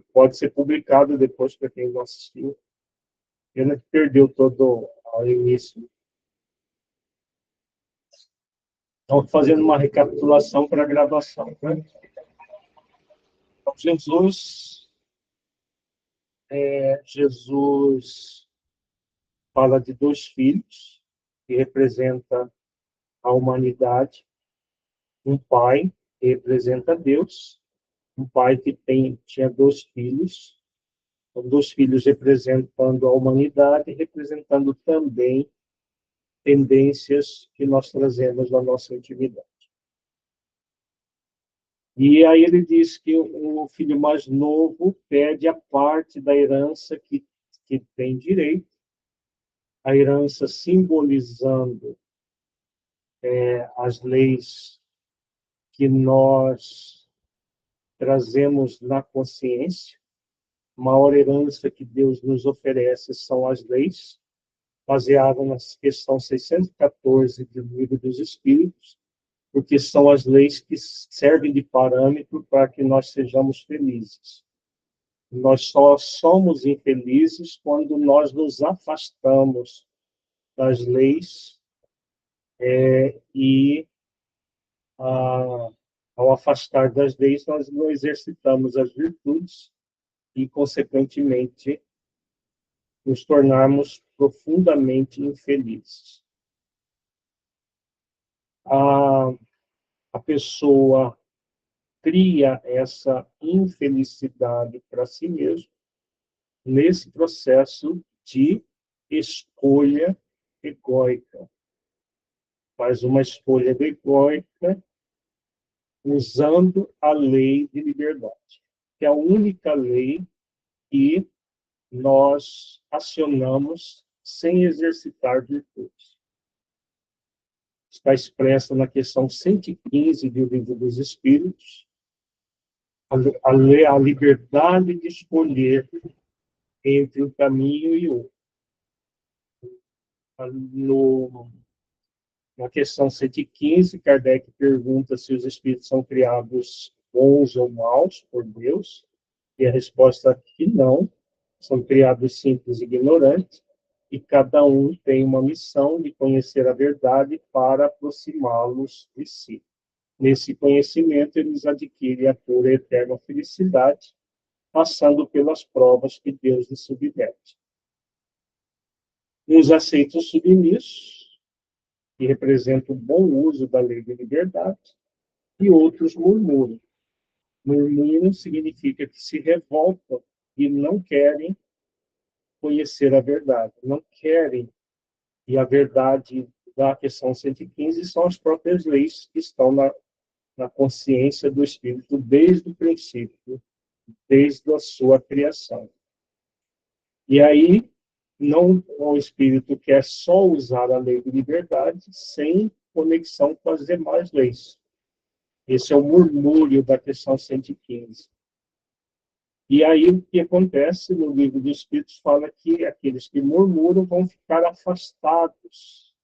que pode ser publicado depois para quem não assistiu. Pena que perdeu todo o início. Então, fazendo uma recapitulação para a gravação. Né? Então, Jesus fala de dois filhos, que representa a humanidade, um pai, que representa Deus, um pai que tinha dois filhos, então, dois filhos representando a humanidade, representando também tendências que nós trazemos na nossa intimidade. E aí ele diz que o filho mais novo pede a parte da herança que tem direito, a herança simbolizando as leis que nós trazemos na consciência. A maior herança que Deus nos oferece são as leis, baseadas na questão 614 do Livro dos Espíritos, porque são as leis que servem de parâmetro para que nós sejamos felizes. Nós só somos infelizes quando nós nos afastamos das leis e, ao afastar das leis, nós não exercitamos as virtudes e, consequentemente, nos tornarmos profundamente infelizes. A pessoa cria essa infelicidade para si mesmo nesse processo de escolha egóica. Faz uma escolha egóica usando a lei de liberdade, que é a única lei que nós acionamos sem exercitar virtudes. Está expressa na questão 115 do Livro dos Espíritos, a liberdade de escolher entre um caminho e outro. Na questão 115, Kardec pergunta se os espíritos são criados bons ou maus por Deus, e a resposta é que não, são criados simples e ignorantes, e cada um tem uma missão de conhecer a verdade para aproximá-los de si. Nesse conhecimento, eles adquirem a pura e eterna felicidade, passando pelas provas que Deus lhes submete. Uns aceitam submissos, que representa o bom uso da lei de liberdade, e outros murmuram. Murmuram significa que se revoltam e não querem conhecer a verdade, não querem. E a verdade da questão 115 são as próprias leis que estão na consciência do espírito desde o princípio, desde a sua criação. E aí, não o espírito quer só usar a lei de liberdade sem conexão com as demais leis. Esse é o murmúrio da questão 115. E aí o que acontece no Livro dos Espíritos fala que aqueles que murmuram vão ficar afastados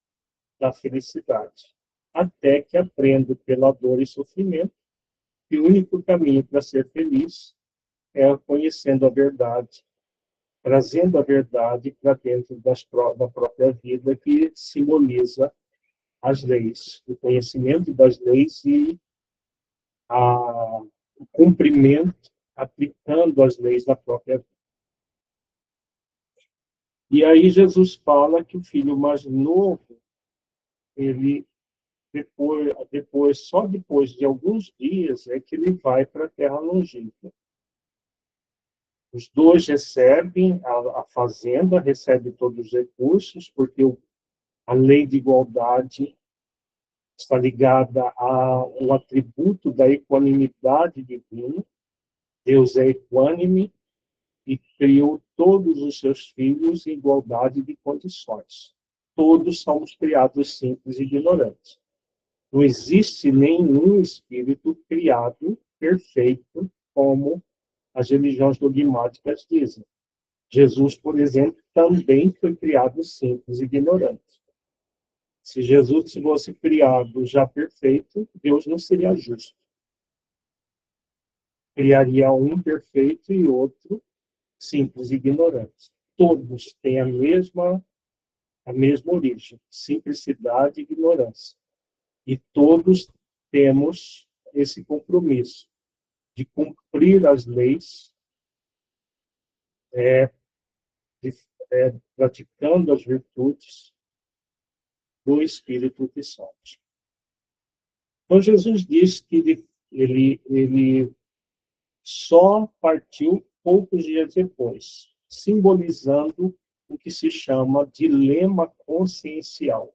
da felicidade, até que aprendam pela dor e sofrimento que o único caminho para ser feliz é conhecendo a verdade, trazendo a verdade para dentro da própria vida, que simboliza as leis, o conhecimento das leis e o cumprimento, aplicando as leis da própria vida. E aí Jesus fala que o filho mais novo, ele só depois de alguns dias é que ele vai para a terra longínqua. Os dois recebem, a fazenda recebe todos os recursos, porque a lei de igualdade está ligada ao atributo da equanimidade divina. Deus é equânime e criou todos os seus filhos em igualdade de condições. Todos somos criados simples e ignorantes. Não existe nenhum espírito criado perfeito, como as religiões dogmáticas dizem. Jesus, por exemplo, também foi criado simples e ignorante. Se Jesus fosse criado já perfeito, Deus não seria justo. criaria um perfeito e outro simples e ignorante. Todos têm a mesma origem, simplicidade e ignorância. E todos temos esse compromisso de cumprir as leis, de, praticando as virtudes do Espírito que somos. Então, Jesus disse que ele só partiu poucos dias depois, simbolizando o que se chama dilema consciencial.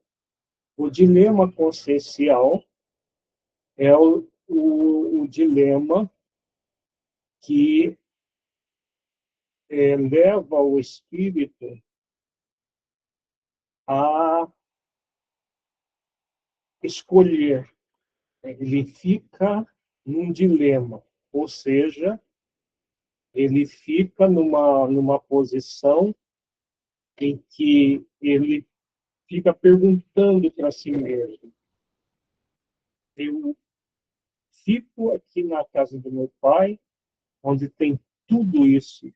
O dilema consciencial é o dilema que leva o espírito a escolher. Ele fica num dilema, ou seja, ele fica numa posição em que ele fica perguntando para si mesmo: eu fico aqui na casa do meu pai, onde tem tudo isso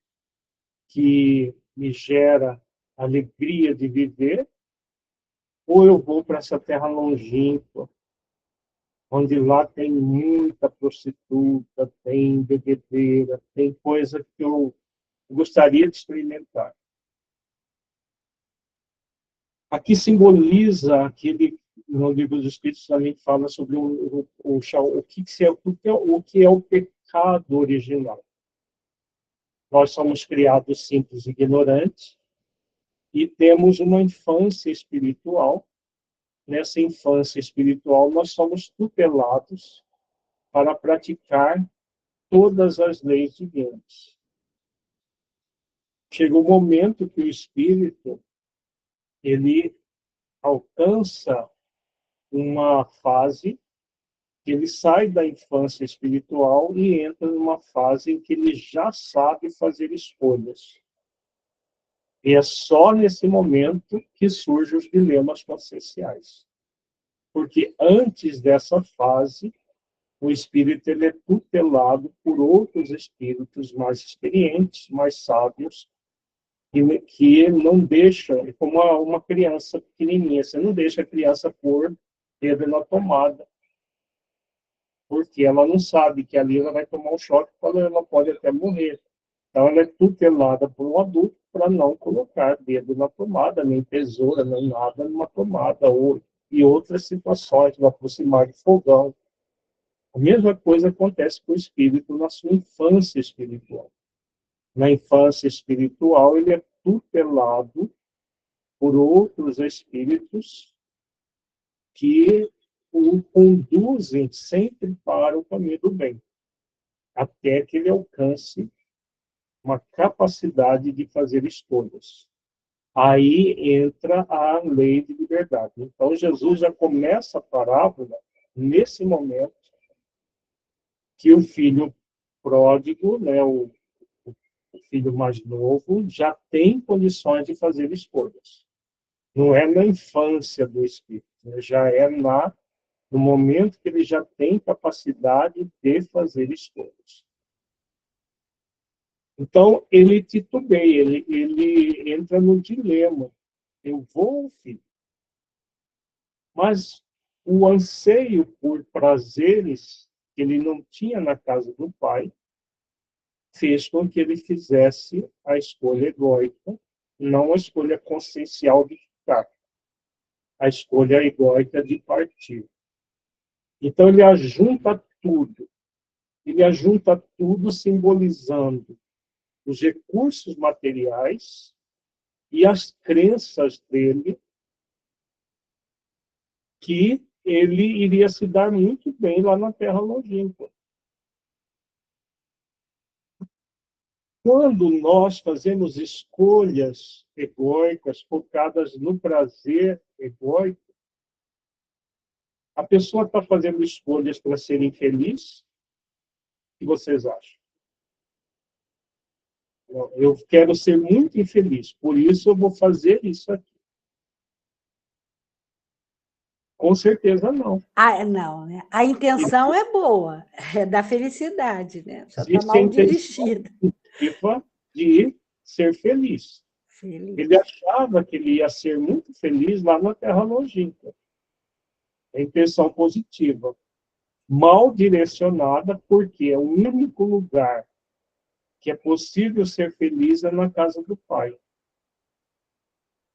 que me gera alegria de viver, ou eu vou para essa terra longínqua, onde lá tem muita prostituta, tem bebedeira, tem coisa que eu gostaria de experimentar. Aqui simboliza aquele, no livro dos Espíritos também fala sobre o que é o pecado original. Nós somos criados simples e ignorantes e temos uma infância espiritual. Nessa infância espiritual, nós somos tutelados para praticar todas as leis divinas. Chega um momento que o espírito ele alcança uma fase que ele sai da infância espiritual e entra numa fase em que ele já sabe fazer escolhas. E é só nesse momento que surgem os dilemas conscienciais. Porque antes dessa fase, o espírito ele é tutelado por outros espíritos mais experientes, mais sábios, que não deixam, é como uma criança pequenininha, você não deixa a criança pôr dedo na tomada, porque ela não sabe que ali ela vai tomar um choque, quando ela pode até morrer. Então, ela é tutelada por um adulto para não colocar dedo na tomada, nem tesoura, nem nada numa tomada, e outras situações, no aproximar de fogão. A mesma coisa acontece com o espírito na sua infância espiritual. Na infância espiritual, ele é tutelado por outros espíritos que o conduzem sempre para o caminho do bem, até que ele alcance uma capacidade de fazer escolhas. Aí entra a lei de liberdade. Então, Jesus já começa a parábola nesse momento que o filho pródigo, né, o filho mais novo, já tem condições de fazer escolhas. Não é na infância do espírito, né? Já é no momento que ele já tem capacidade de fazer escolhas. Então, ele titubeia, ele entra no dilema. Eu vou, filho. Mas o anseio por prazeres que ele não tinha na casa do pai fez com que ele fizesse a escolha egóica, não a escolha consciencial de ficar, a escolha egóica de partir. Então, ele ajunta tudo simbolizando os recursos materiais e as crenças dele que ele iria se dar muito bem lá na Terra longínqua. Quando nós fazemos escolhas egóicas, focadas no prazer egóico, a pessoa está fazendo escolhas para ser infeliz? O que vocês acham? Eu quero ser muito infeliz, por isso eu vou fazer isso aqui. Com certeza não. Ah, não, né? A intenção é boa, é da felicidade, né? Só está Existe a mal intenção dirigida. positiva de ser feliz. Ele Feliz. achava que ele ia ser muito feliz lá na Terra longínqua. A intenção positiva. Mal direcionada, porque é o único lugar que é possível ser feliz é na casa do Pai.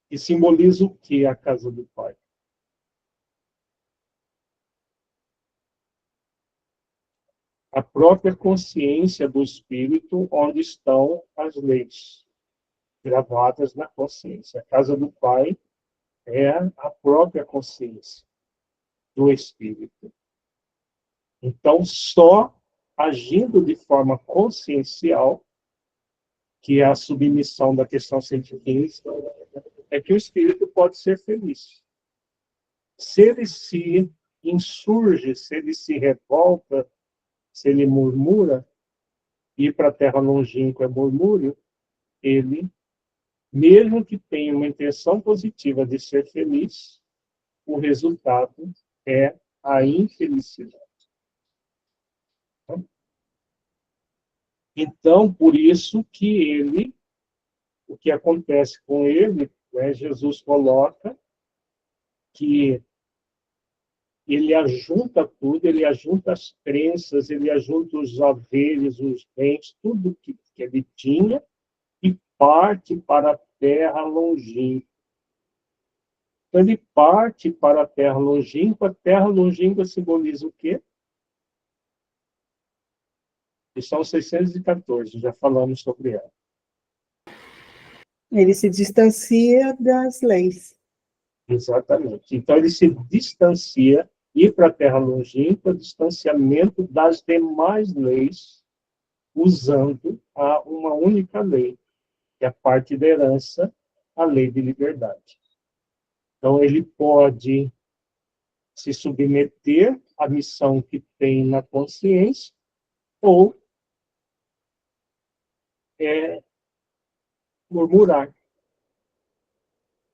E simboliza o que a casa do Pai? A própria consciência do Espírito, onde estão as leis gravadas na consciência. A casa do Pai é a própria consciência do Espírito. Então, só agindo de forma consciencial, que é a submissão da questão 115, é que o Espírito pode ser feliz. Se ele se insurge, se ele se revolta, se ele murmura, ir para a terra longínqua é murmúrio, ele, mesmo que tenha uma intenção positiva de ser feliz, o resultado é a infelicidade. Então, por isso que ele, o que acontece com ele, né, Jesus coloca que ele ajunta tudo, ele ajunta as crenças, ele ajunta os haveres, os bens, tudo que ele tinha, e parte para a terra longínqua. Então, ele parte para a terra longínqua. A terra longínqua simboliza o quê? Lição 614, já falamos sobre ela. Ele se distancia das leis. Exatamente. Então, ele se distancia, ir para a terra longínqua, distanciamento das demais leis, usando uma única lei, que é a parte da herança, a lei de liberdade. Então, ele pode se submeter à missão que tem na consciência, ou murmurar,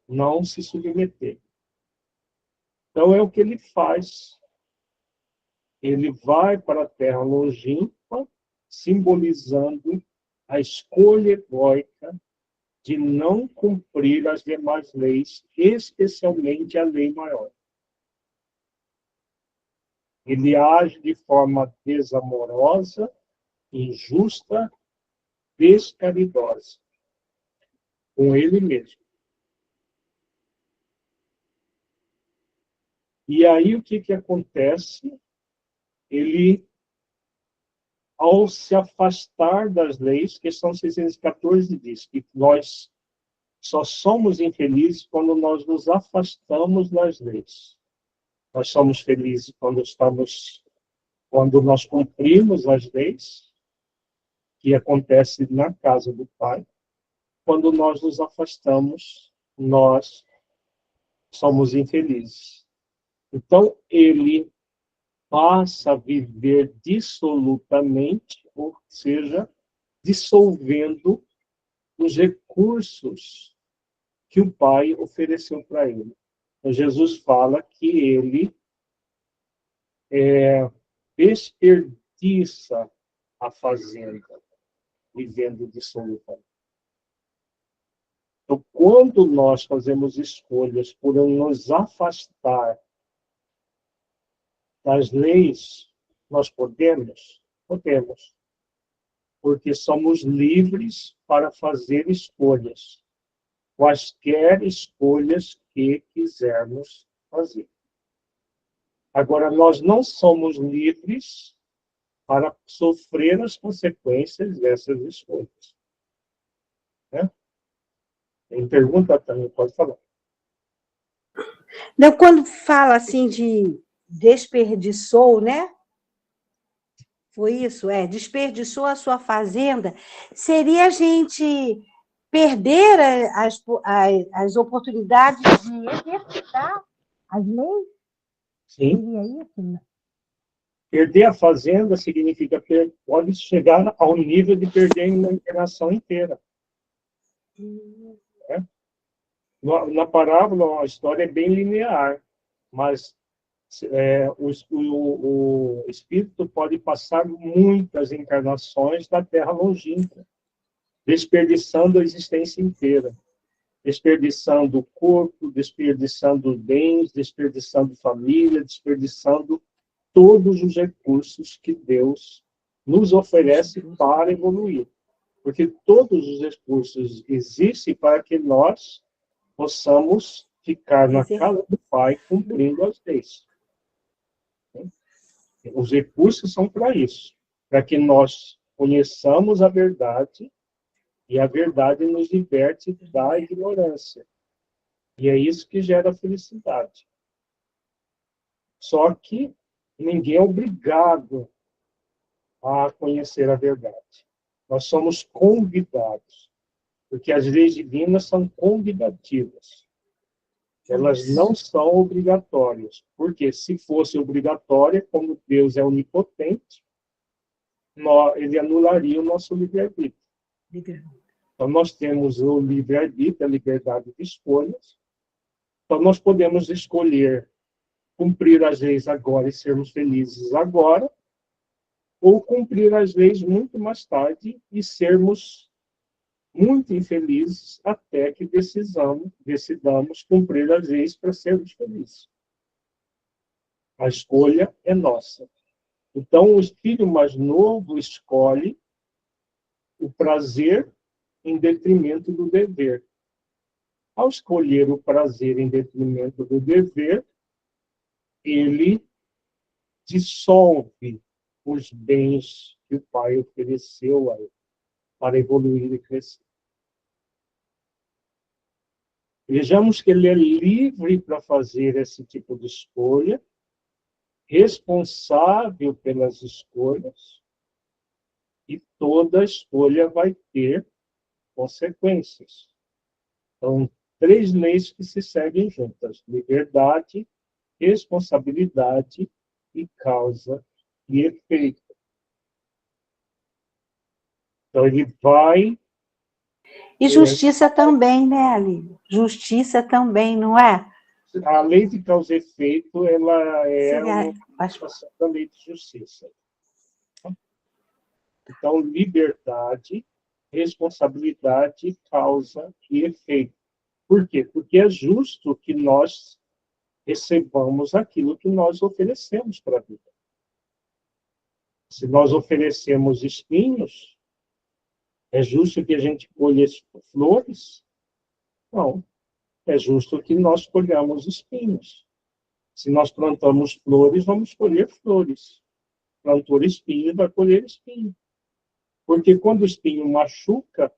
não se submeter. Então, é o que ele faz. Ele vai para a terra longínqua, simbolizando a escolha egóica de não cumprir as demais leis, especialmente a lei maior. Ele age de forma desamorosa, injusta, descaridosa, com ele mesmo. E aí o que acontece? Ele, ao se afastar das leis, questão 614 diz que nós só somos infelizes quando nós nos afastamos das leis. Nós somos felizes quando nós cumprimos as leis, que acontece na casa do Pai. Quando nós nos afastamos, nós somos infelizes. Então, ele passa a viver dissolutamente, ou seja, dissolvendo os recursos que o Pai ofereceu para ele. Então, Jesus fala que ele desperdiça a fazenda, vivendo dissolutamente. Então, quando nós fazemos escolhas por nos afastar das leis, nós podemos, porque somos livres para fazer escolhas, quaisquer escolhas que quisermos fazer. Agora, nós não somos livres para sofrer as consequências dessas escolhas. Né? Tem pergunta também, pode falar. Então, quando fala assim de desperdiçou, né? Foi isso, desperdiçou a sua fazenda, seria a gente perder as oportunidades de exercitar as leis? Sim. Seria isso? Né? Perder a fazenda significa pode chegar ao nível de perder a encarnação inteira. Né? Na parábola, a história é bem linear, mas O espírito pode passar muitas encarnações da Terra longínqua, desperdiçando a existência inteira, desperdiçando o corpo, desperdiçando bens, desperdiçando família, desperdiçando todos os recursos que Deus nos oferece para evoluir. Porque todos os recursos existem para que nós possamos ficar na casa do Pai cumprindo as leis. Os recursos são para isso, para que nós conheçamos a verdade e a verdade nos liberte da ignorância. E é isso que gera felicidade. Só que ninguém é obrigado a conhecer a verdade. Nós somos convidados, porque as leis divinas são convidativas. Elas não são obrigatórias, porque se fosse obrigatória, como Deus é onipotente, ele anularia o nosso livre-arbítrio. Então, nós temos o livre-arbítrio, a liberdade de escolhas. Então, nós podemos escolher cumprir as leis agora e sermos felizes agora, ou cumprir as leis muito mais tarde e sermos muito infelizes até que decidamos cumprir as leis para sermos felizes. A escolha é nossa. Então, o filho mais novo escolhe o prazer em detrimento do dever. Ao escolher o prazer em detrimento do dever, ele dissolve os bens que o pai ofereceu a ele para evoluir e crescer. Vejamos que ele é livre para fazer esse tipo de escolha, responsável pelas escolhas, e toda escolha vai ter consequências. Então, 3 leis que se seguem juntas: liberdade, responsabilidade e causa e efeito. Então, ele vai... E justiça também, né, Ali? Justiça também, não é? A lei de causa e efeito, ela é Sim, uma manifestação da lei de justiça. Então, liberdade, responsabilidade, causa e efeito. Por quê? Porque é justo que nós recebamos aquilo que nós oferecemos para a vida. Se nós oferecemos espinhos, é justo que a gente colha flores? Não. É justo que nós colhamos espinhos. Se nós plantamos flores, vamos colher flores. Plantou espinho, vai colher espinho. Porque quando o espinho machuca,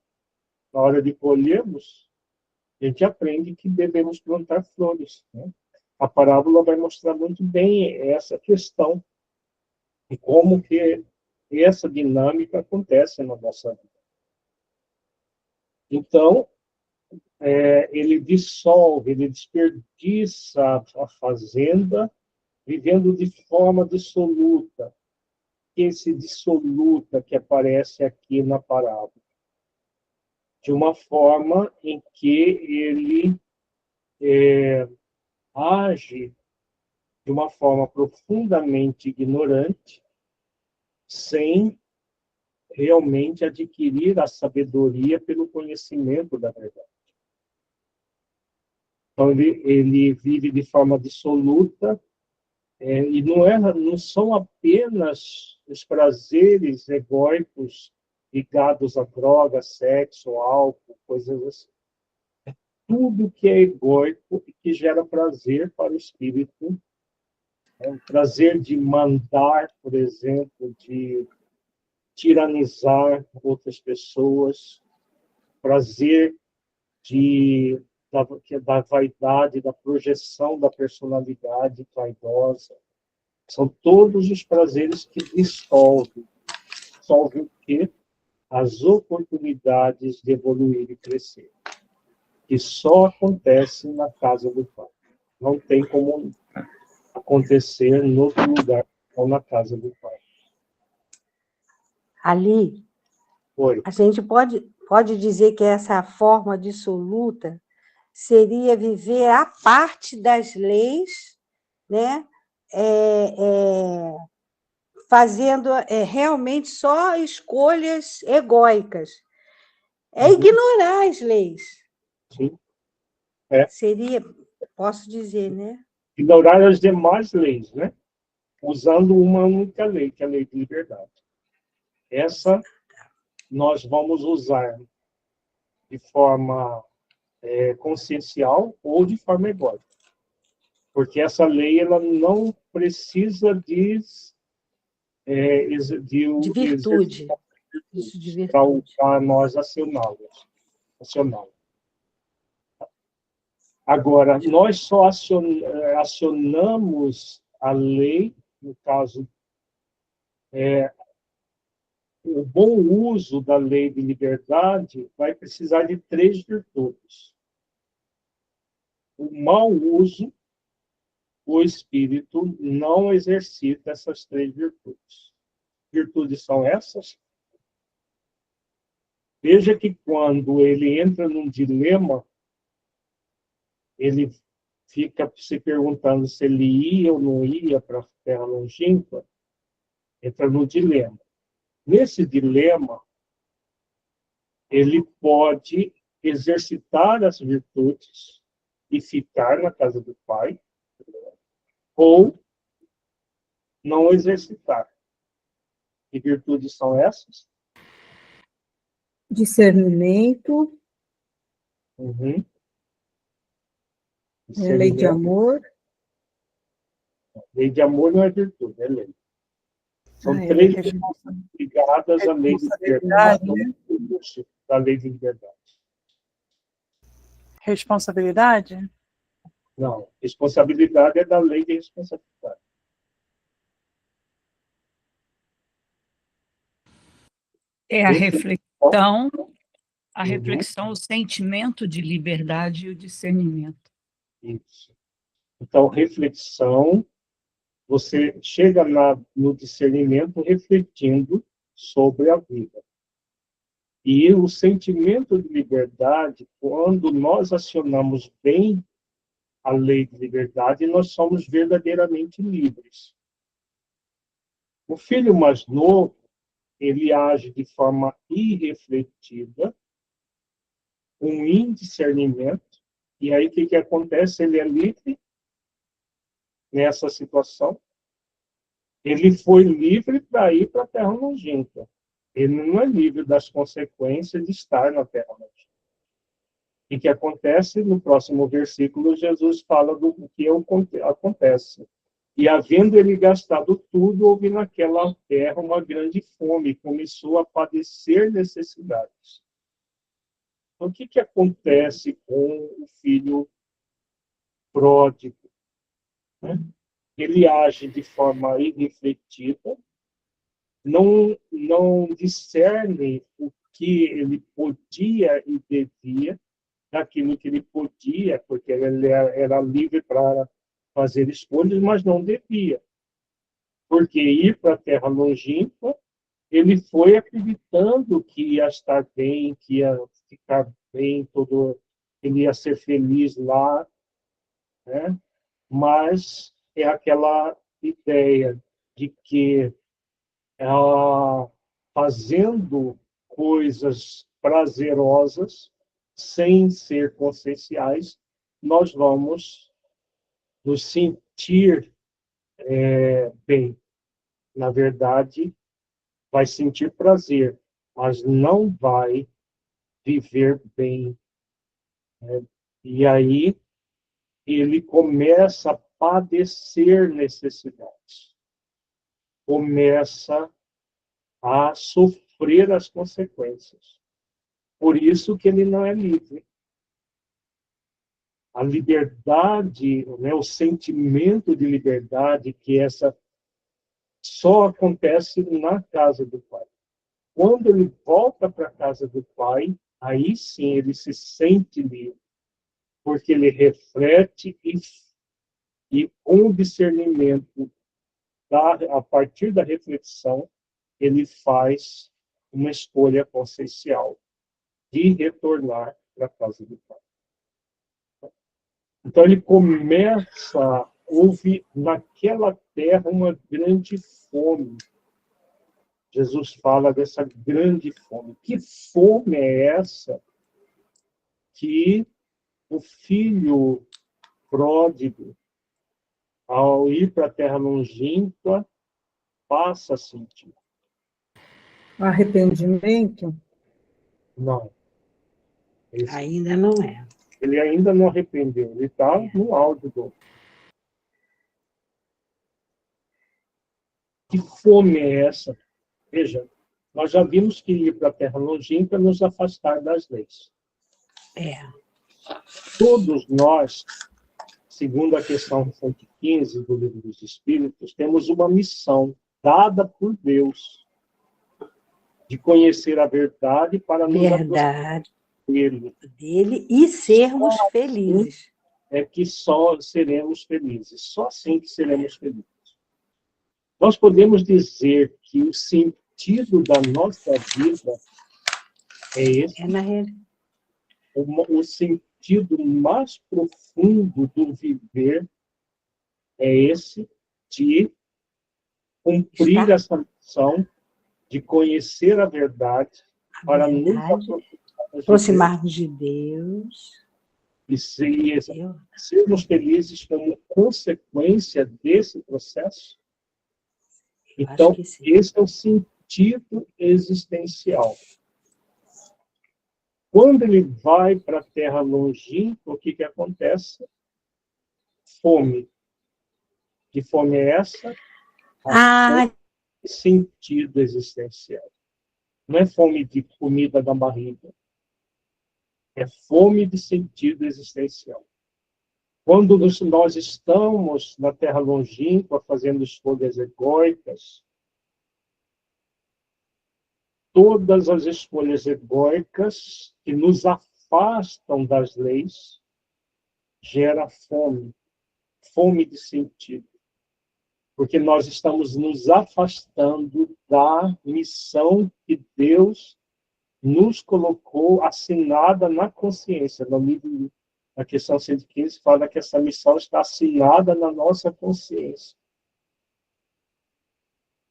na hora de colhermos, a gente aprende que devemos plantar flores, né? A parábola vai mostrar muito bem essa questão e como que essa dinâmica acontece na nossa vida. Então, ele dissolve, ele desperdiça a fazenda, vivendo de forma dissoluta. Esse dissoluta que aparece aqui na parábola, de uma forma em que ele age de uma forma profundamente ignorante, sem realmente adquirir a sabedoria pelo conhecimento da verdade. Então, ele vive de forma dissoluta, e não são apenas os prazeres egóicos ligados a droga, sexo, álcool, coisas assim. É tudo que é egóico e que gera prazer para o espírito. O prazer de mandar, por exemplo, de tiranizar outras pessoas, prazer da vaidade, da projeção da personalidade vaidosa. São todos os prazeres que dissolvem. Dissolvem o quê? As oportunidades de evoluir e crescer. Que só acontece na casa do Pai. Não tem como acontecer em outro lugar ou na casa do Pai. Ali, a gente pode dizer que essa forma dissoluta seria viver a parte das leis, né? fazendo realmente só escolhas egóicas. É ignorar as leis. Sim. Seria, posso dizer, né? Ignorar as demais leis, né? Usando uma única lei, que é a lei de liberdade. Essa nós vamos usar de forma consciencial ou de forma egóica. Porque essa lei ela não precisa de virtude. Isso de virtude. Para nós acioná-la. Agora, nós só acionamos a lei, no caso, o bom uso da lei de liberdade vai precisar de 3 virtudes. O mau uso, o espírito não exercita essas 3 virtudes. Virtudes são essas? Veja que quando ele entra num dilema, ele fica se perguntando se ele ia ou não ia para a Terra longínqua, entra no dilema. Nesse dilema, ele pode exercitar as virtudes e ficar na casa do Pai, ou não exercitar. Que virtudes são essas? Discernimento, Uhum. lei de amor. Lei de amor não é virtude, é lei. São É 3 lei. ligadas à lei de liberdade, da lei de liberdade. Responsabilidade? Não, responsabilidade é da lei de responsabilidade. É a reflexão, Uhum. o sentimento de liberdade e o discernimento. Isso. Então, reflexão, você chega no discernimento refletindo sobre a vida. E o sentimento de liberdade, quando nós acionamos bem a lei de liberdade, nós somos verdadeiramente livres. O filho mais novo, ele age de forma irrefletida, com indiscernimento, e aí o que acontece? Ele é livre nessa situação. Ele foi livre para ir para a Terra longínqua. Ele não é livre das consequências de estar na Terra longínqua. E o que acontece? No próximo versículo, Jesus fala do que acontece. E havendo ele gastado tudo, houve naquela terra uma grande fome, e começou a padecer necessidades. Então, o que acontece com o filho pródigo? Né? Ele age de forma irrefletida, não discerne o que ele podia e devia, daquilo que ele podia, porque ele era livre para fazer escolhas, mas não devia. Porque ir para a terra longínqua, ele foi acreditando que ia estar bem, que ia ficar bem, ele ia ser feliz lá, né? Mas é aquela ideia de que fazendo coisas prazerosas, sem ser conscienciais, nós vamos nos sentir bem. Na verdade, vai sentir prazer, mas não vai viver bem. Né? E aí ele começa a padecer necessidades, começa a sofrer as consequências. Por isso que ele não é livre. A liberdade, né, o sentimento de liberdade, que essa só acontece na casa do Pai. Quando ele volta para a casa do Pai, aí sim ele se sente livre, porque ele reflete e com o discernimento, a partir da reflexão, ele faz uma escolha consciencial de retornar para a casa do Pai. Então ele começa, houve naquela terra uma grande fome. Jesus fala dessa grande fome. Que fome é essa que o filho pródigo, ao ir para a terra longínqua, passa a sentir? Arrependimento? Não. Ainda não é. Ele ainda não arrependeu. Ele está no áudio do... Que fome é essa? Veja, nós já vimos que ir para a terra longínqua é nos afastar das leis. Todos nós, segundo a questão 115 do Livro dos Espíritos, temos uma missão dada por Deus de conhecer a verdade para nos aproximar dele e sermos felizes. É que só seremos felizes. Só assim que seremos felizes. Nós podemos dizer que o sentido da nossa vida é esse. O sentido mais profundo do viver é esse de cumprir essa missão de conhecer a verdade para nos aproximarmos de Deus e sermos felizes como consequência desse processo. Então, esse é o sentido existencial. Quando ele vai para a terra longínqua, o que acontece? Fome. Que fome é essa? Fome de sentido existencial. Não é fome de comida da barriga. É fome de sentido existencial. Quando nós estamos na terra longínqua fazendo escolhas egóicas, todas as escolhas egóicas que nos afastam das leis gera fome, fome de sentido. Porque nós estamos nos afastando da missão que Deus nos colocou assinada na consciência. No livro, na questão 115, fala que essa missão está assinada na nossa consciência.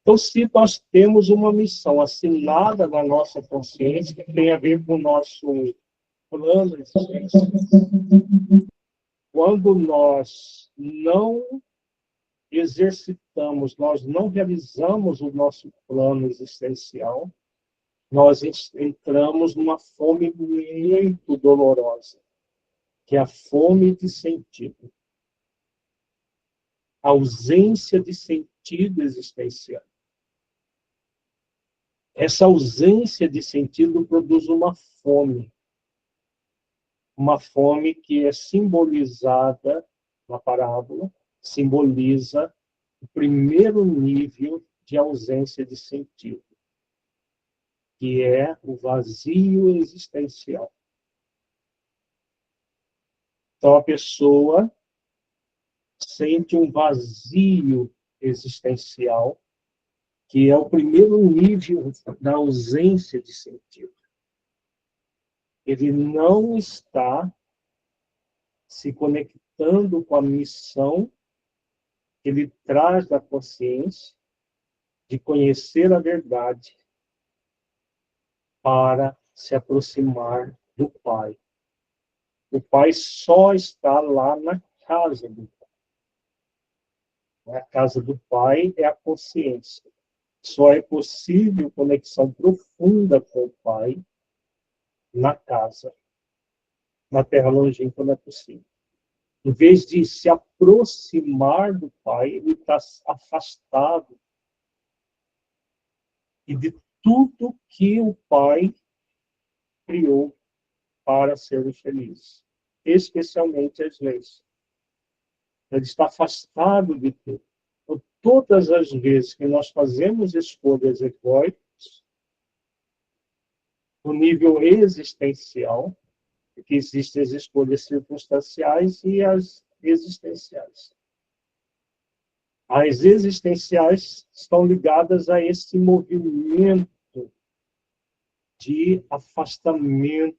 Então, se nós temos uma missão assinada na nossa consciência, que tem a ver com o nosso plano existencial, quando nós não exercitamos, nós não realizamos o nosso plano existencial, nós entramos numa fome muito dolorosa, que é a fome de sentido. A ausência de sentido existencial. Essa ausência de sentido produz uma fome que é simbolizada na parábola, simboliza o primeiro nível de ausência de sentido, que é o vazio existencial. Então, a pessoa sente um vazio existencial, que é o primeiro nível da ausência de sentido. Ele não está se conectando com a missão que ele traz da consciência de conhecer a verdade para se aproximar do Pai. O Pai só está lá na casa do Pai. A casa do Pai é a consciência. Só é possível conexão profunda com o Pai na casa. Na terra longínqua não é possível. Em vez de se aproximar do Pai, ele está afastado. E de tudo que o Pai criou para ser feliz. Especialmente as leis. Ele está afastado de tudo. Então, todas as vezes que nós fazemos escolhas egóicas, no nível existencial, porque existem as escolhas circunstanciais e as existenciais. As existenciais estão ligadas a esse movimento de afastamento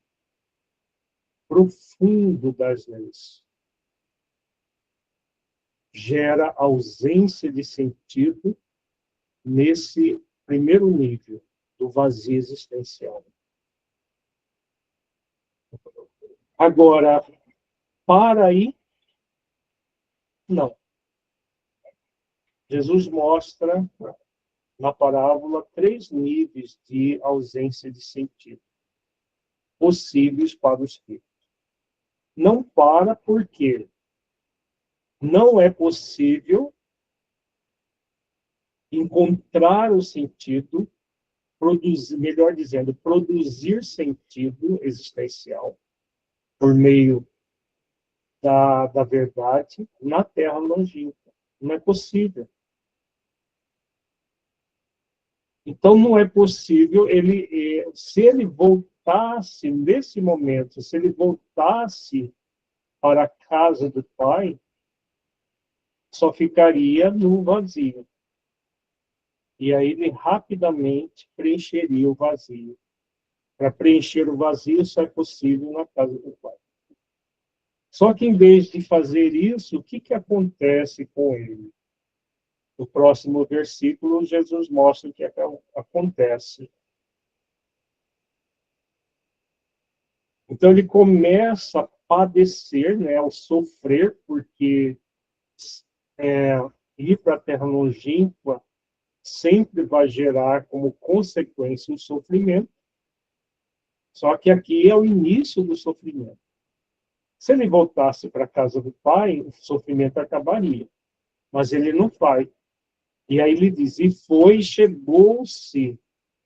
profundo das leis. gera ausência de sentido nesse primeiro nível do vazio existencial. Agora, para aí, não. Jesus mostra na parábola 3 níveis de ausência de sentido possíveis para o espírito. Não para porque não é possível encontrar o sentido, produzir, melhor dizendo, produzir sentido existencial por meio da verdade na Terra longínqua. Não é possível. Então, não é possível se ele voltasse nesse momento, se ele voltasse para a casa do Pai, só ficaria no vazio. E aí ele rapidamente preencheria o vazio. Para preencher o vazio só é possível na casa do Pai. Só que em vez de fazer isso, o que acontece com ele? No próximo versículo, Jesus mostra o que acontece. Então ele começa a padecer, né, ao sofrer, porque ir para a terra longínqua sempre vai gerar como consequência um sofrimento. Só que aqui é o início do sofrimento. Se ele voltasse para a casa do Pai, o sofrimento acabaria. Mas ele não vai. E aí ele diz, e chegou-se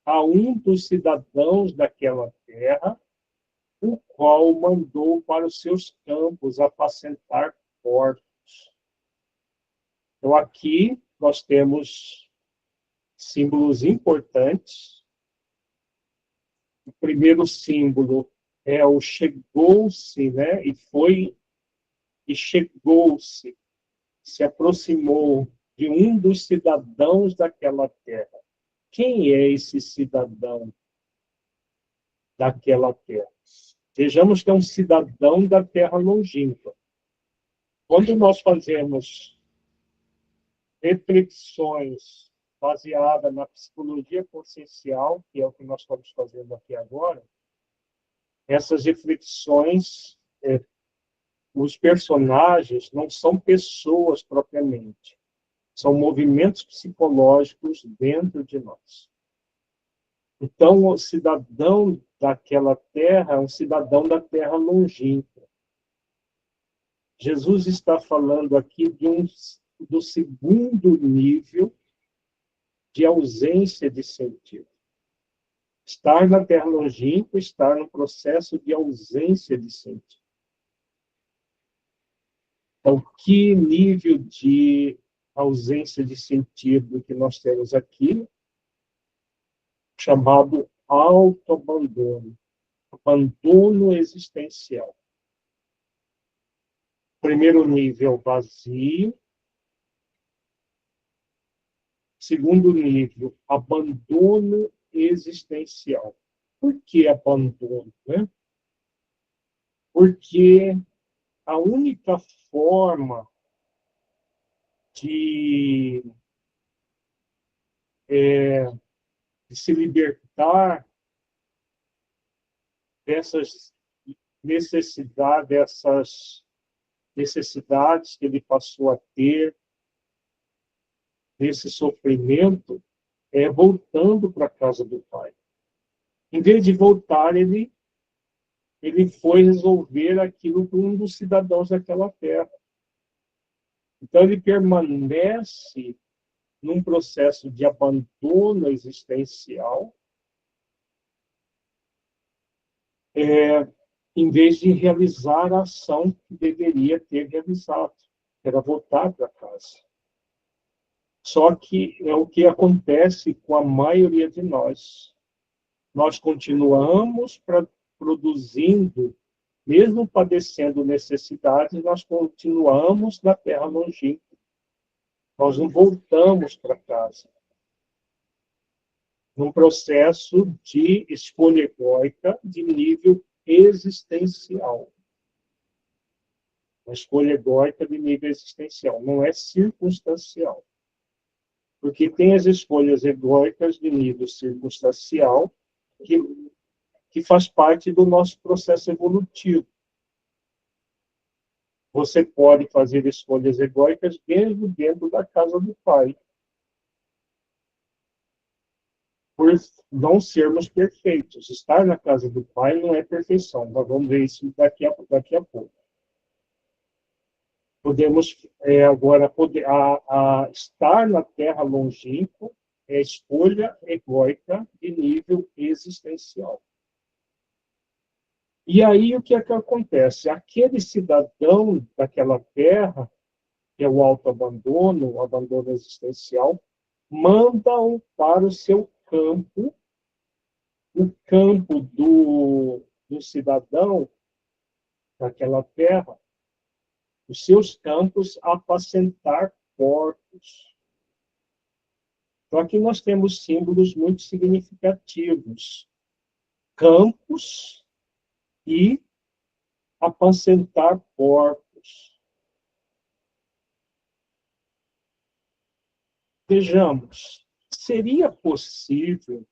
a um dos cidadãos daquela terra, o qual mandou para os seus campos apacentar porcos. Então aqui nós temos símbolos importantes. O primeiro símbolo é o chegou-se, né? E chegou-se, se aproximou de um dos cidadãos daquela terra. Quem é esse cidadão daquela terra? Vejamos que é um cidadão da terra longínqua. Quando nós fazemos reflexões baseadas na psicologia consciencial, que é o que nós estamos fazendo aqui agora, essas reflexões, os personagens não são pessoas propriamente, são movimentos psicológicos dentro de nós. Então, o cidadão daquela terra é um cidadão da terra longínqua. Jesus está falando aqui do segundo nível de ausência de sentido. Estar na terra longínqua, estar no processo de ausência de sentido. Então, que nível de ausência de sentido que nós temos aqui? Chamado autoabandono, abandono existencial. Primeiro nível, vazio. Segundo nível, abandono existencial. Por que abandono, né? Porque a única forma de se libertar dessas necessidades que ele passou a ter, desse sofrimento, é voltando para a casa do Pai. Em vez de voltar, ele foi resolver aquilo com um dos cidadãos daquela terra. Então, ele permanece num processo de abandono existencial, em vez de realizar a ação que deveria ter realizado, que era voltar para casa. Só que é o que acontece com a maioria de nós. Nós continuamos produzindo, mesmo padecendo necessidades, nós continuamos na terra longínqua. Nós não voltamos para casa. Num processo de escolha egóica de nível existencial. Uma escolha egóica de nível existencial, não é circunstancial. Porque tem as escolhas egóicas de nível circunstancial, que faz parte do nosso processo evolutivo. Você pode fazer escolhas egóicas mesmo dentro da casa do pai. Por não sermos perfeitos. Estar na casa do pai não é perfeição. Nós vamos ver isso daqui a pouco. Podemos agora estar na terra longínqua é escolha egóica de nível existencial. E aí o que é que acontece? Aquele cidadão daquela terra, que é o autoabandono, o abandono existencial, manda-o para o seu campo, o campo do cidadão daquela terra, os seus campos, apacentar porcos. Então, aqui nós temos símbolos muito significativos. Campos e apacentar porcos. Vejamos, seria possível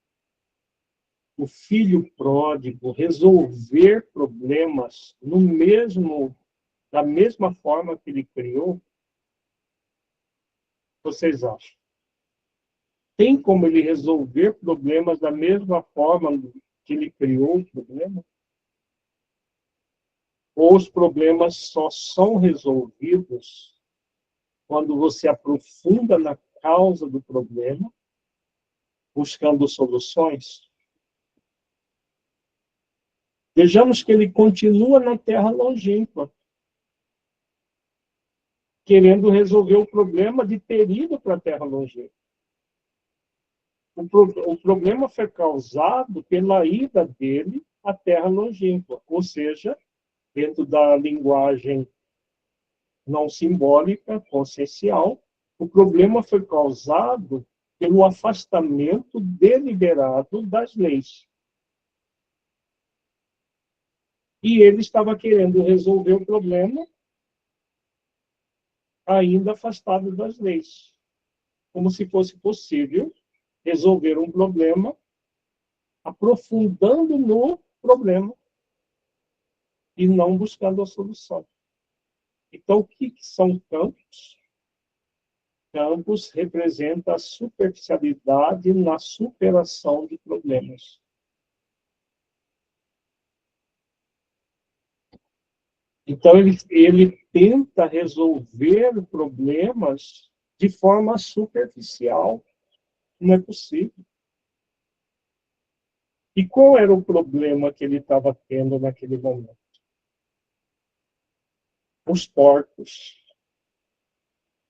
o filho pródigo resolver problemas da mesma forma que ele criou? Vocês acham? Tem como ele resolver problemas da mesma forma que ele criou o problema? Ou os problemas só são resolvidos quando você aprofunda na causa do problema, buscando soluções? Vejamos que ele continua na terra longínqua, querendo resolver o problema de ter ido para a terra longínqua. O problema foi causado pela ida dele à terra longínqua, ou seja, dentro da linguagem não simbólica, consciencial, o problema foi causado pelo afastamento deliberado das leis. E ele estava querendo resolver o problema ainda afastado das leis. Como se fosse possível resolver um problema aprofundando no problema e não buscando a solução. Então, o que são campos? Campos representa a superficialidade na superação de problemas. Então, ele tenta resolver problemas de forma superficial. Não é possível. E qual era o problema que ele estava tendo naquele momento? Os porcos.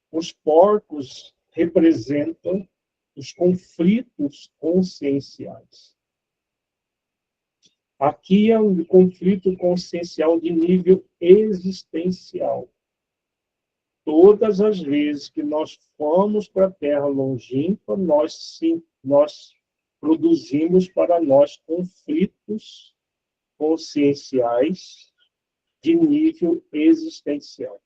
Os porcos representam os conflitos conscienciais. Aqui é um conflito consciencial de nível existencial. Todas as vezes que nós formos para a Terra longínqua, nós produzimos para nós conflitos conscienciais de nível existencial.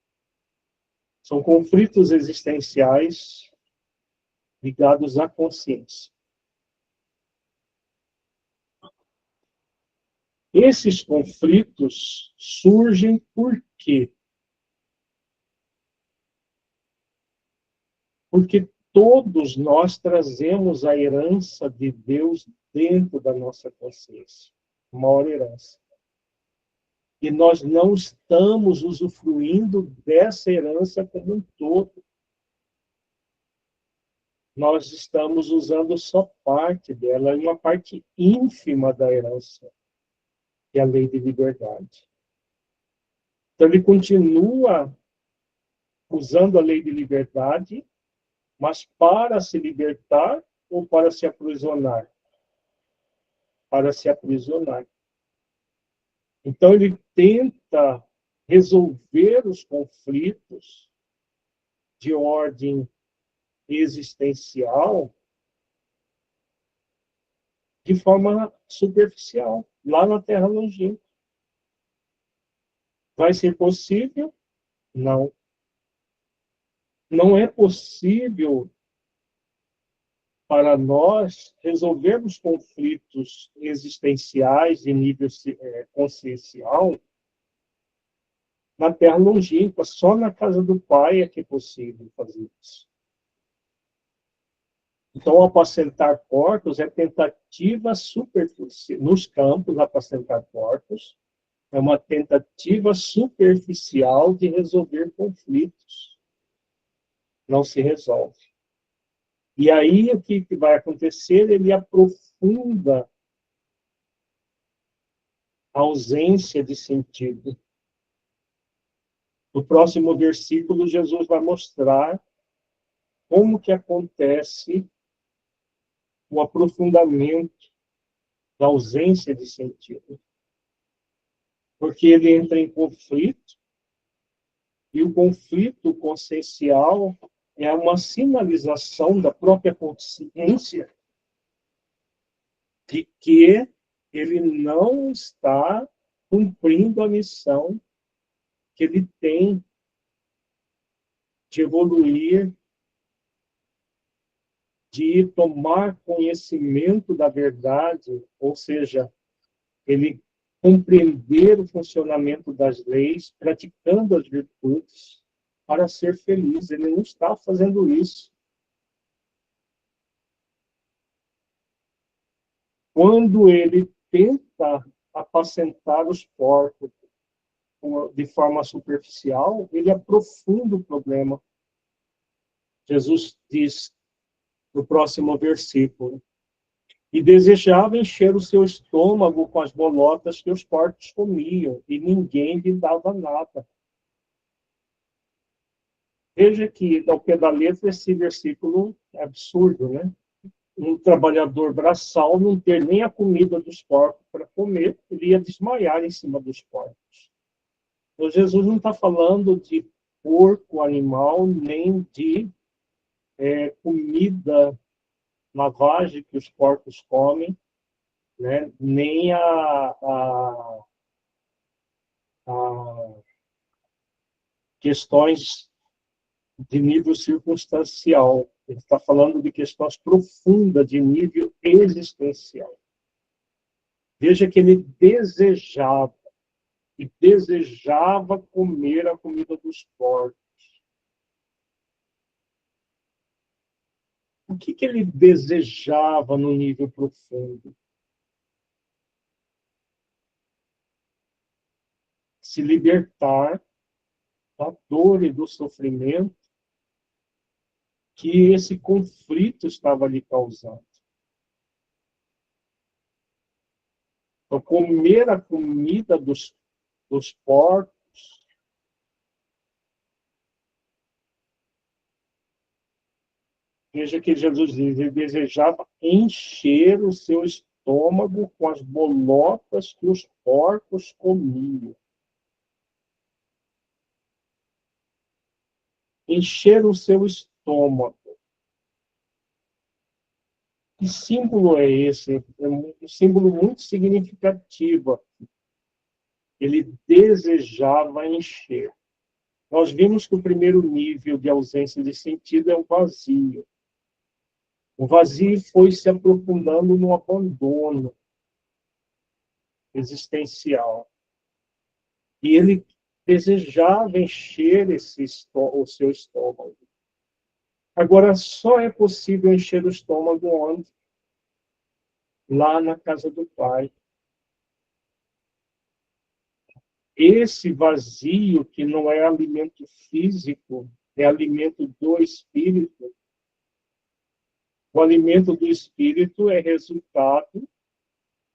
São conflitos existenciais ligados à consciência. Esses conflitos surgem por quê? Porque todos nós trazemos a herança de Deus dentro da nossa consciência. Maior herança. E nós não estamos usufruindo dessa herança como um todo. Nós estamos usando só parte dela, uma parte ínfima da herança, que é a lei de liberdade. Então, ele continua usando a lei de liberdade, mas para se libertar ou para se aprisionar? Para se aprisionar. Então, ele tenta resolver os conflitos de ordem existencial de forma superficial, lá na Terra longínqua. Vai ser possível Não. Não é possível para nós resolvermos conflitos existenciais de nível consciencial na Terra longínqua. Só na casa do Pai é que é possível fazer isso. Então, apacentar porcos é tentativa superficial. Nos campos, apacentar porcos é uma tentativa superficial de resolver conflitos. Não se resolve. E aí, o que vai acontecer? Ele aprofunda a ausência de sentido. No próximo versículo, Jesus vai mostrar como que acontece o aprofundamento da ausência de sentido. Porque ele entra em conflito, e o conflito consciencial é uma sinalização da própria consciência de que ele não está cumprindo a missão que ele tem de evoluir, de tomar conhecimento da verdade, ou seja, ele compreender o funcionamento das leis, praticando as virtudes, para ser feliz. Ele não está fazendo isso. Quando ele tenta apacentar os porcos de forma superficial, ele aprofunda o problema. Jesus diz no próximo versículo: e desejava encher o seu estômago com as bolotas que os porcos comiam, e ninguém lhe dava nada. Veja que, ao pé da letra, esse versículo é absurdo, né? Um trabalhador braçal não ter nem a comida dos porcos para comer, ele ia desmaiar em cima dos porcos. Então, Jesus não está falando de porco animal, nem de comida na vagem que os porcos comem, né? Nem a questões de nível circunstancial. Ele está falando de questões profundas, de nível existencial. Veja que ele desejava, e desejava comer a comida dos porcos. O que ele desejava no nível profundo? Se libertar da dor e do sofrimento que esse conflito estava lhe causando. Então, comer a comida dos porcos veja que Jesus diz, ele desejava encher o seu estômago com as bolotas que os porcos comiam. Encher o seu estômago. Que símbolo é esse? É um símbolo muito significativo. Ele desejava encher. Nós vimos que o primeiro nível de ausência de sentido é o vazio. O vazio foi se aprofundando no abandono existencial. E ele desejava encher o seu estômago. Agora, só é possível encher o estômago onde? Lá na casa do Pai. Esse vazio, que não é alimento físico, é alimento do espírito. O alimento do espírito é resultado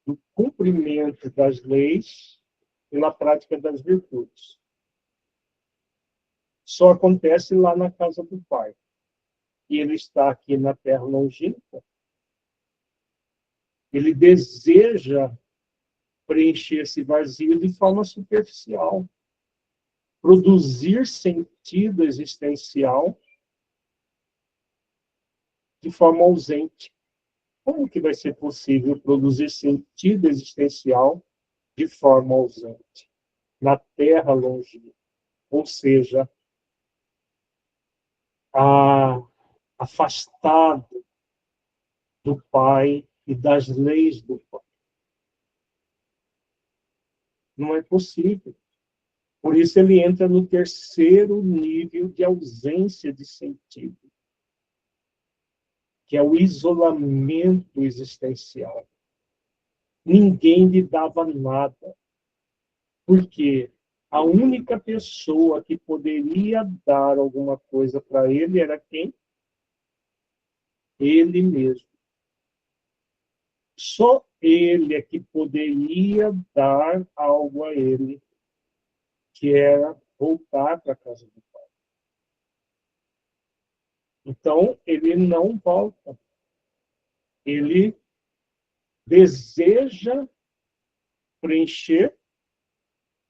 do cumprimento das leis pela prática das virtudes. Só acontece lá na casa do Pai. E ele está aqui na terra longínqua. Ele deseja preencher esse vazio de forma superficial. Produzir sentido existencial de forma ausente. Como que vai ser possível produzir sentido existencial de forma ausente? Na terra longínqua, ou seja, afastado do Pai e das leis do Pai. Não é possível. Por isso ele entra no terceiro nível de ausência de sentido, que é o isolamento existencial. Ninguém lhe dava nada, porque a única pessoa que poderia dar alguma coisa para ele era quem? Ele mesmo. Só ele é que poderia dar algo a ele, que era voltar para a casa do Pai. Então, ele não volta. Ele deseja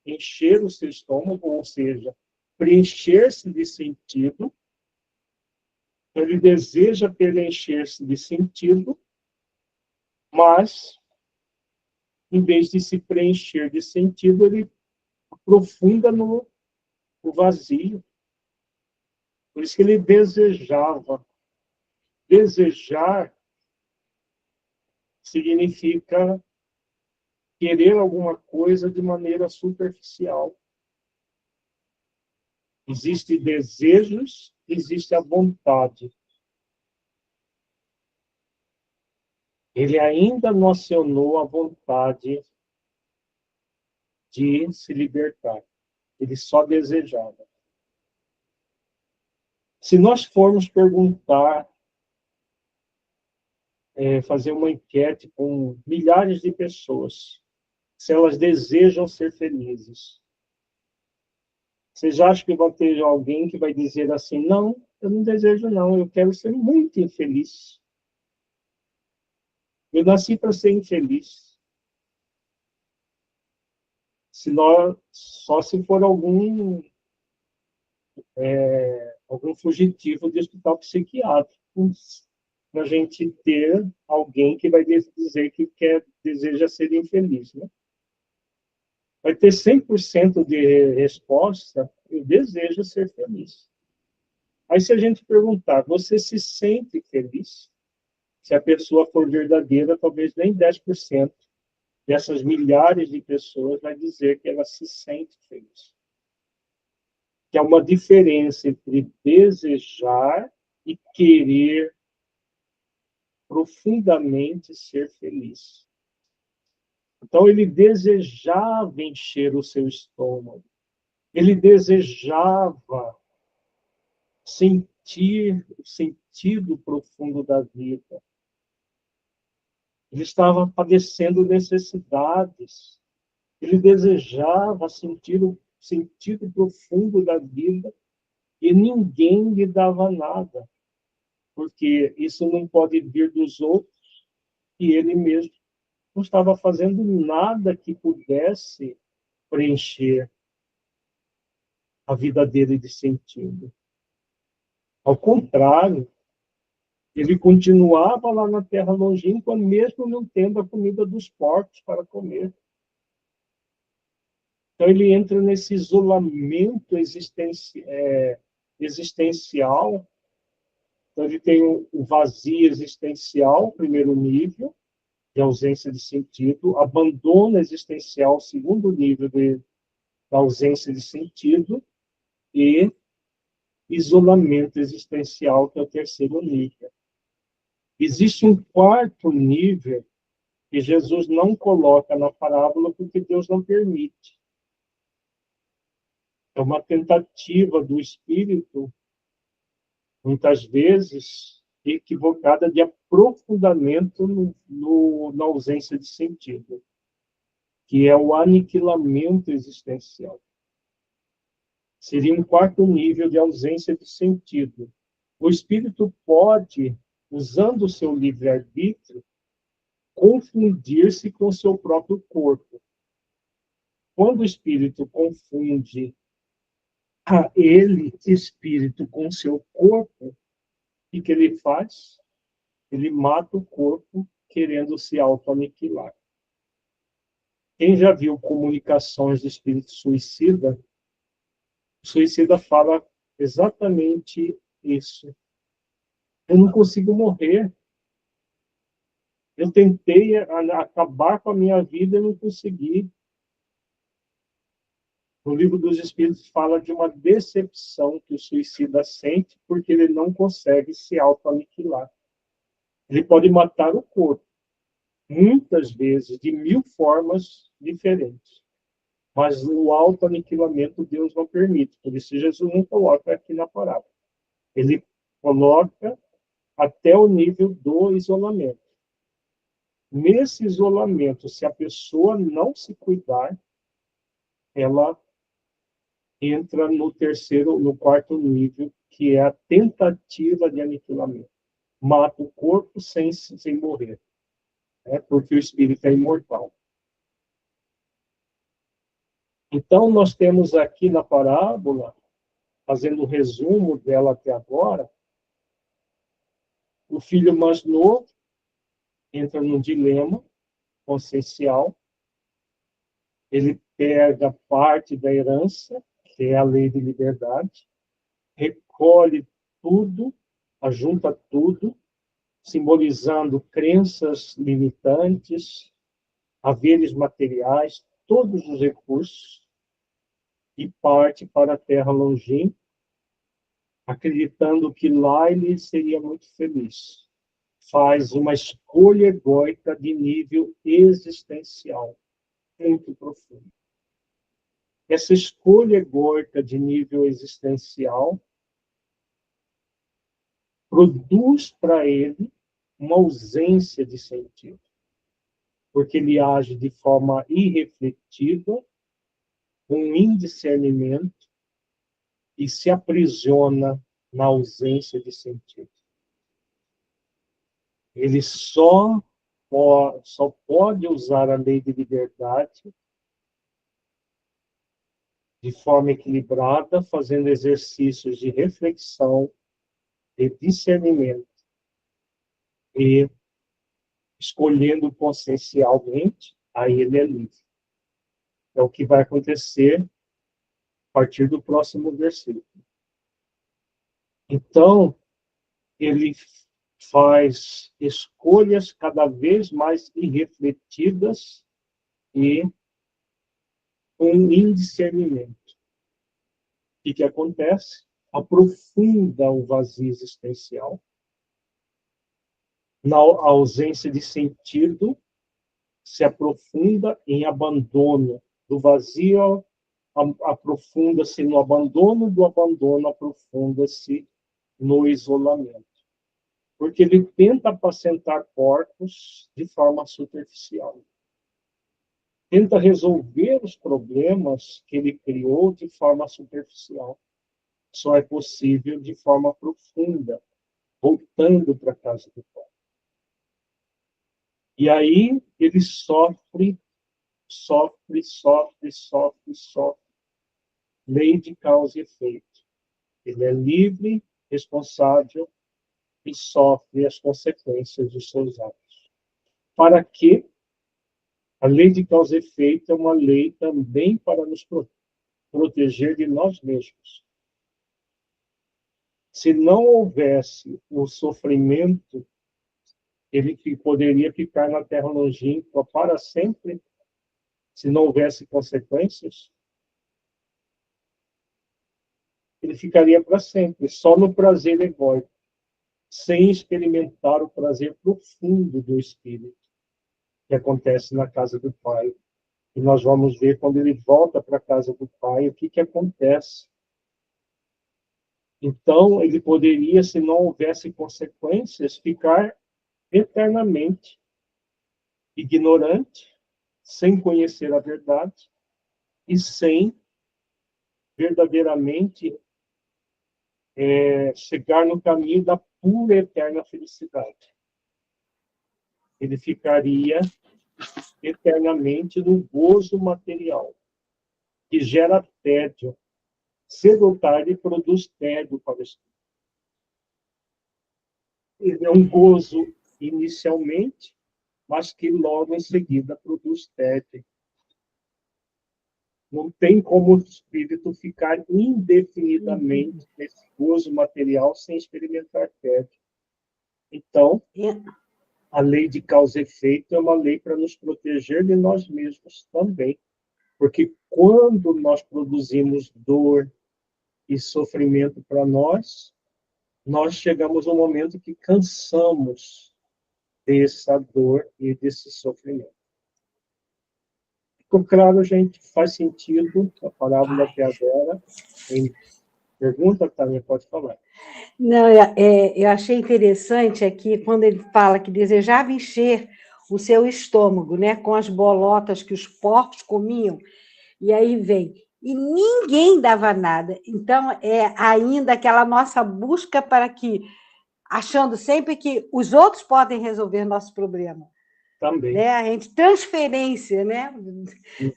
encher o seu estômago, ou seja, preencher-se de sentido. Ele deseja preencher-se de sentido, mas, em vez de se preencher de sentido, ele aprofunda no vazio. Por isso que ele desejava. Desejar significa querer alguma coisa de maneira superficial. Existem desejos, existe a vontade. Ele ainda não acionou a vontade de se libertar. Ele só desejava. Se nós formos perguntar, fazer uma enquete com milhares de pessoas, se elas desejam ser felizes, vocês acham que vai ter alguém que vai dizer assim, não, eu não desejo não, eu quero ser muito infeliz. Eu nasci para ser infeliz. Só se for algum fugitivo de hospital psiquiátrico, para a gente ter alguém que vai dizer que deseja ser infeliz. Né? Vai ter 100% de resposta, eu desejo ser feliz. Aí se a gente perguntar, você se sente feliz? Se a pessoa for verdadeira, talvez nem 10% dessas milhares de pessoas vai dizer que ela se sente feliz. Que há uma diferença entre desejar e querer profundamente ser feliz. Então, ele desejava encher o seu estômago. Ele desejava sentir o sentido profundo da vida. Ele estava padecendo necessidades. Ele desejava sentir o sentido profundo da vida e ninguém lhe dava nada, porque isso não pode vir dos outros e ele mesmo não estava fazendo nada que pudesse preencher a vida dele de sentido. Ao contrário, ele continuava lá na terra longínqua, mesmo não tendo a comida dos porcos para comer. Então, ele entra nesse isolamento existencial. Então, ele tem o vazio existencial, primeiro nível, de ausência de sentido, abandono existencial, segundo nível da ausência de sentido, e isolamento existencial, que é o terceiro nível. Existe um quarto nível que Jesus não coloca na parábola porque Deus não permite. É uma tentativa do espírito, muitas vezes equivocada, de aprofundamento na ausência de sentido, que é o aniquilamento existencial. Seria um quarto nível de ausência de sentido. O espírito pode, usando o seu livre-arbítrio, confundir-se com o seu próprio corpo. Quando o espírito confunde ele, espírito, com o seu corpo, o que ele faz? Ele mata o corpo querendo se auto-aniquilar. Quem já viu comunicações de espírito suicida O suicida fala exatamente isso. Eu não consigo morrer. Eu tentei acabar com a minha vida e não consegui. No Livro dos Espíritos fala de uma decepção que o suicida sente porque ele não consegue se auto-aniquilar. Ele pode matar o corpo, muitas vezes, de 1000 formas diferentes. Mas o auto-aniquilamento Deus não permite. Por isso Jesus não coloca aqui na parábola. Ele coloca até o nível do isolamento. Nesse isolamento, se a pessoa não se cuidar, ela entra no quarto nível, que é a tentativa de aniquilamento. Mata o corpo sem morrer, né? Porque o espírito é imortal. Então, nós temos aqui na parábola, fazendo o resumo dela até agora, o filho mais novo entra num dilema consciencial, ele pega parte da herança, que é a lei de liberdade, recolhe tudo, ajunta tudo, simbolizando crenças limitantes, haveres materiais, todos os recursos, e parte para a terra longínqua, acreditando que lá ele seria muito feliz. Faz uma escolha egóica de nível existencial, muito profundo. Essa escolha egóica de nível existencial produz para ele uma ausência de sentido, porque ele age de forma irrefletida, com indiscernimento, e se aprisiona na ausência de sentido. Ele só pode usar a lei de liberdade de forma equilibrada, fazendo exercícios de reflexão, de discernimento, e escolhendo consciencialmente, aí ele é livre. É o que vai acontecer a partir do próximo versículo. Então, ele faz escolhas cada vez mais irrefletidas e com indiscernimento. O que acontece? Aprofunda o vazio existencial. Na ausência de sentido, se aprofunda em abandono. Do vazio, aprofunda-se no abandono, do abandono, aprofunda-se no isolamento. Porque ele tenta apacentar corpos de forma superficial. Tenta resolver os problemas que ele criou de forma superficial. Só é possível de forma profunda, voltando para a casa do Pai. E aí ele sofre. Lei de causa e efeito. Ele é livre, responsável e sofre as consequências dos seus atos. Para que a lei de causa e efeito é uma lei também para nos proteger de nós mesmos. Se não houvesse o sofrimento, ele poderia ficar na terra longínqua para sempre, se não houvesse consequências. Ele ficaria para sempre, só no prazer egóico, sem experimentar o prazer profundo do Espírito, que acontece na casa do Pai. E nós vamos ver, quando ele volta para a casa do Pai, o que acontece. Então, ele poderia, se não houvesse consequências, ficar eternamente ignorante, sem conhecer a verdade e sem verdadeiramente chegar no caminho da pura e eterna felicidade. Ele ficaria eternamente no gozo material, que gera tédio. Cedo ou tarde produz tédio para o espírito. Ele é um gozo inicialmente, mas que logo em seguida produz tédio. Não tem como o espírito ficar indefinidamente nesse gozo material sem experimentar tédio. Então, a lei de causa e efeito é uma lei para nos proteger de nós mesmos também. Porque quando nós produzimos dor e sofrimento para nós chegamos a um momento que cansamos dessa dor e desse sofrimento. Ficou claro, gente? Faz sentido a parábola até agora? Tem pergunta, Tânia? Pode falar. Não, eu achei interessante aqui quando ele fala que desejava encher o seu estômago, né, com as bolotas que os porcos comiam, e aí vem, e ninguém dava nada. Então, é ainda aquela nossa busca para que, achando sempre que os outros podem resolver nosso problema. Também. Né? A gente, transferência, né,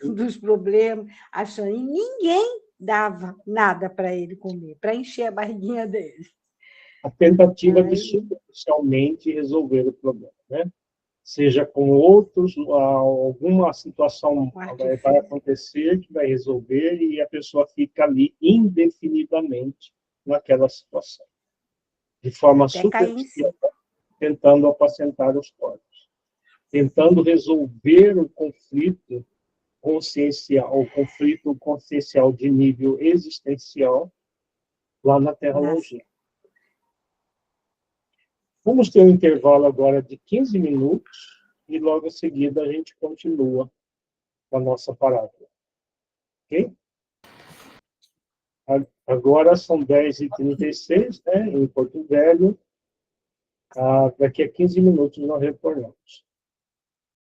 dos problemas, achando, e ninguém dava nada para ele comer, para encher a barriguinha dele. A tentativa de superficialmente resolver o problema, né? Seja com outros, alguma situação vai acontecer que vai resolver e a pessoa fica ali indefinidamente naquela situação, de forma superficial, tentando apacentar os corpos, tentando resolver o conflito consciencial, o conflito consciencial de nível existencial lá na Terra longínqua. Vamos ter um intervalo agora de 15 minutos e logo em seguida a gente continua com a nossa parábola. Ok? Agora são 10h36, né, em Porto Velho. Daqui a 15 minutos nós retornamos.